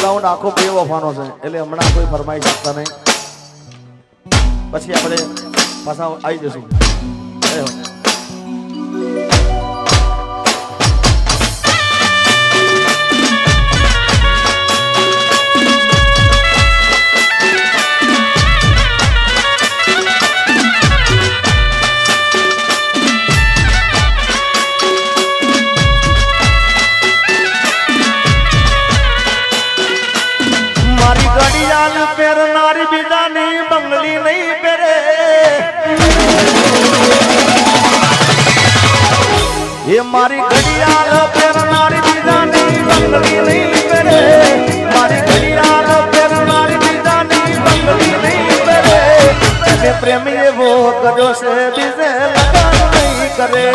round આખો બે વફાનો છે એટલે હમણાં કોઈ ફરમાઈ શકતા નહીં પછી આપણે પાછા આવી જશું नारी बिदानी बंगली नहीं पेरे ये मारी घड़ियाल पेर नारी बिदानी बंगली नहीं पेरे मारी घड़ियाल पेर नारी बिदानी बंगली नहीं पेरे तेरे प्रेम ये वो करो से बिजे लगन नहीं करे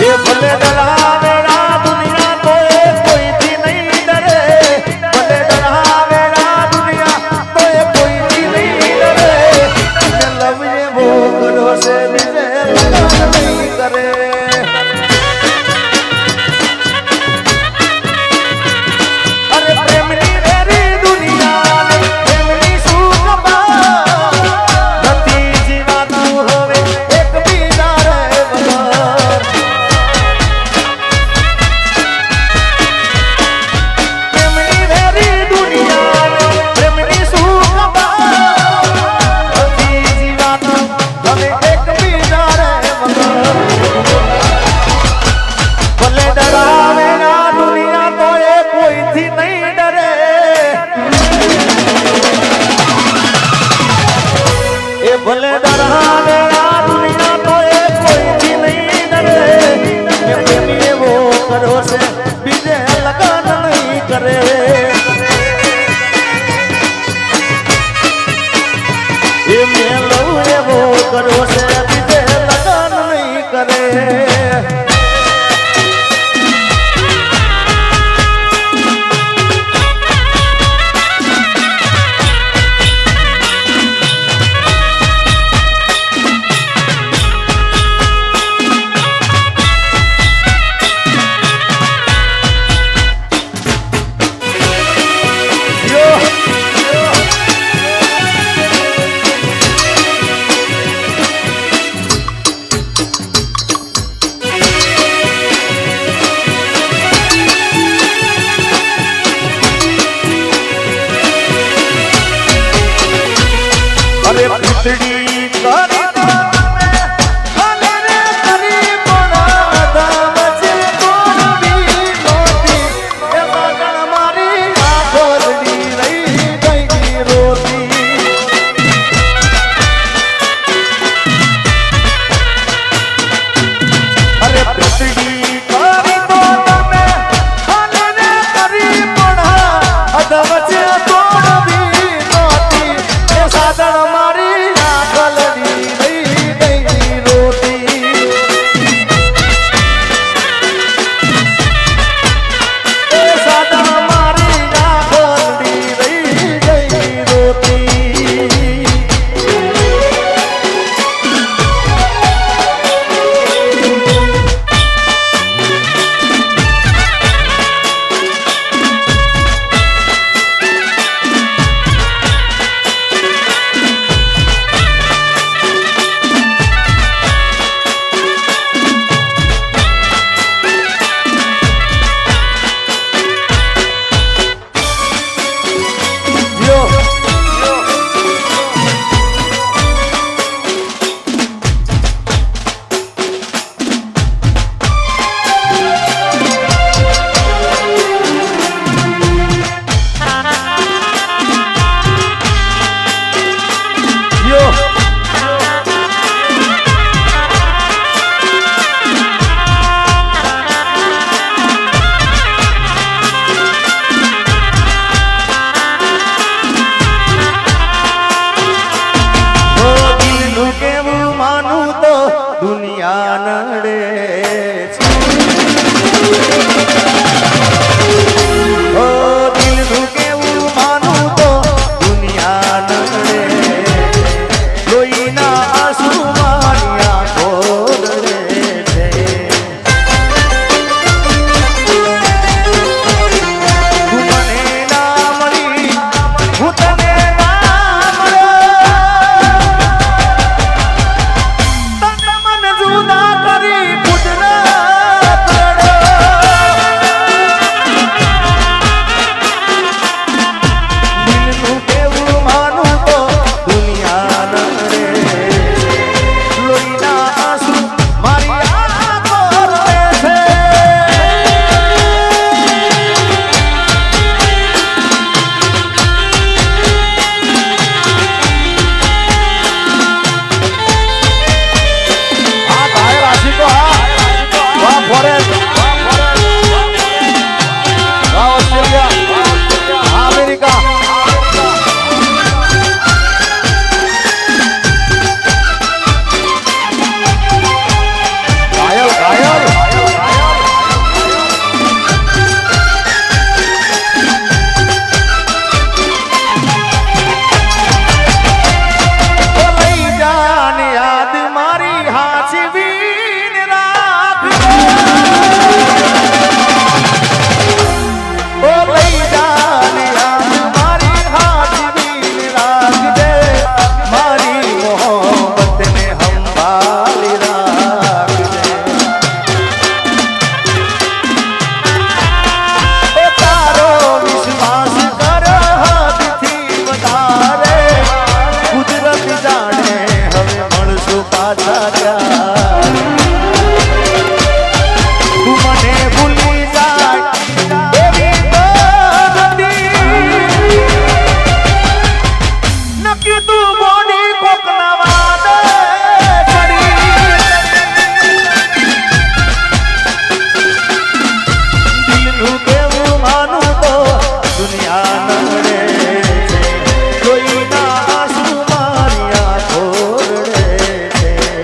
ये भले डरावे भले डरावे दुनिया तो कोई भी नहीं डरे प्रेमी वो करो से बीजे लगन नहीं करे ये मेलो वो करो से बीजे लगन नहीं करे નડે છે લોહીના આંસુ મારી આંખો રડે છે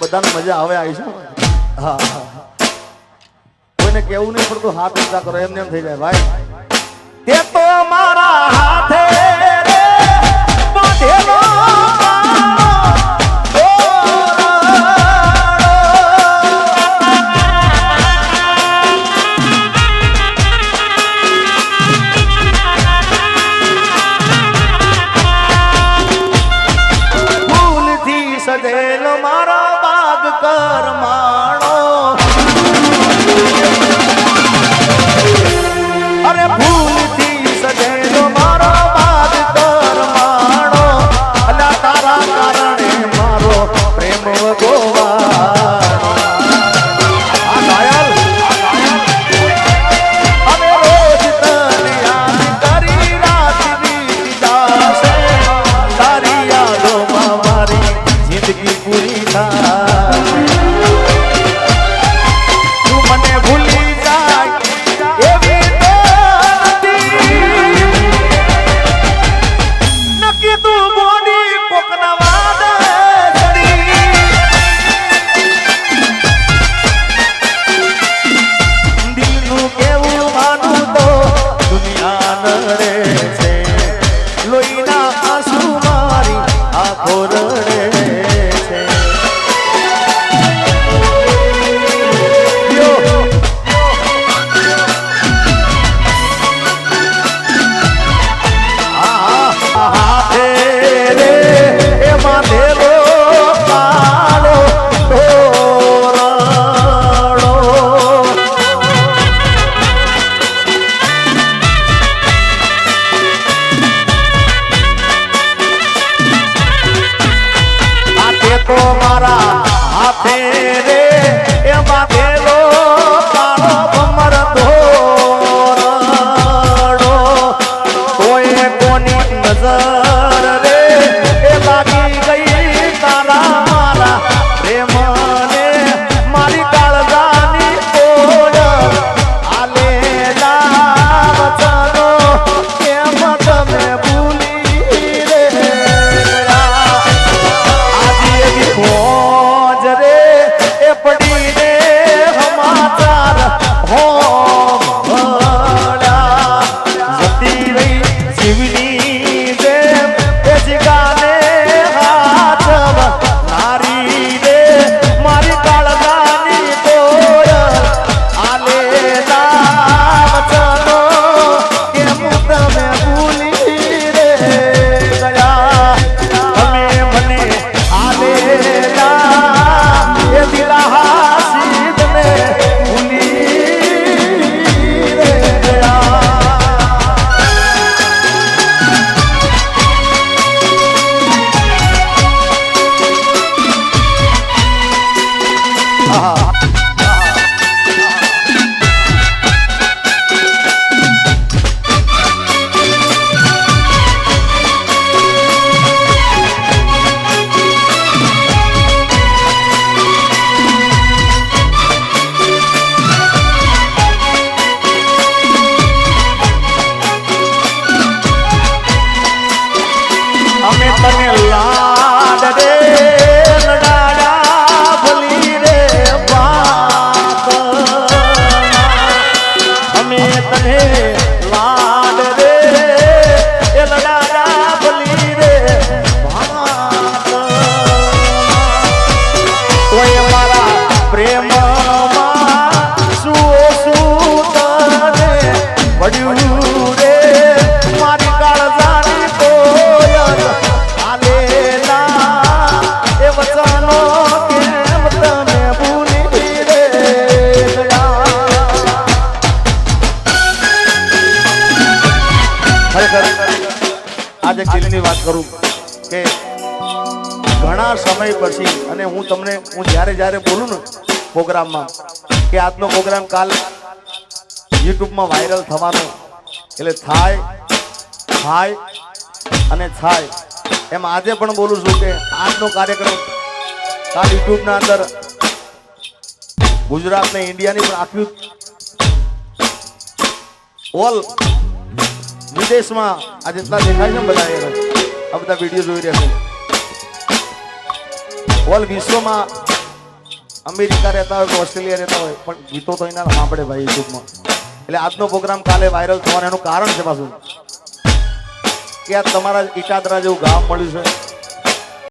બધાને મજા આવે આવી છે હા કોઈને કેવું નહીં પડતું હાથ ઊંચા કરો એમને એમ થઈ જાય ભાઈ તે તો મારા હાથે રે બાંધેલો ભૂલથી સજેલો મારા કરમાણો અરે ભૂલથી સજેલો મારો બાદ કરમાણો અલા તારા કારણે મારો પ્રેમ ગોવા આ ઘાયલ અમે રોજ તને યાદ કરી રાત વીતી જાશે તારી યાદોમાં મારી જિંદગી પૂરી થાય અમે તને લાડ રે લડાડા ભલી રે કરું કે ઘણા સમય પછી અને હું જ્યારે બોલું ને પ્રોગ્રામમાં કે આજનો પ્રોગ્રામ કાલ યુટ્યુબમાં વાયરલ થવાનો એટલે થાય અને થાય એમ આજે પણ બોલું છું કે આજનો કાર્યક્રમ કાલ યુટ્યુબના અંદર ગુજરાત ને ઇન્ડિયાની પણ આખી ઓલ વિદેશમાં આ જેટલા દેખાય છે બધા આ બધા વિડીયો જોઈ રહ્યા છે ઓલ વિશ્વમાં અમેરિકા રહેતા હોય કે ઓસ્ટ્રેલિયા રહેતા હોય પણ ગીતો તો એના સાંભળે ભાઈ યુટ્યુબમાં એટલે આજનો પ્રોગ્રામ કાલે વાયરલ થવાનું એનું કારણ છે પાછું કે આ તમારા એકાદરા જેવું ગામ મળ્યું છે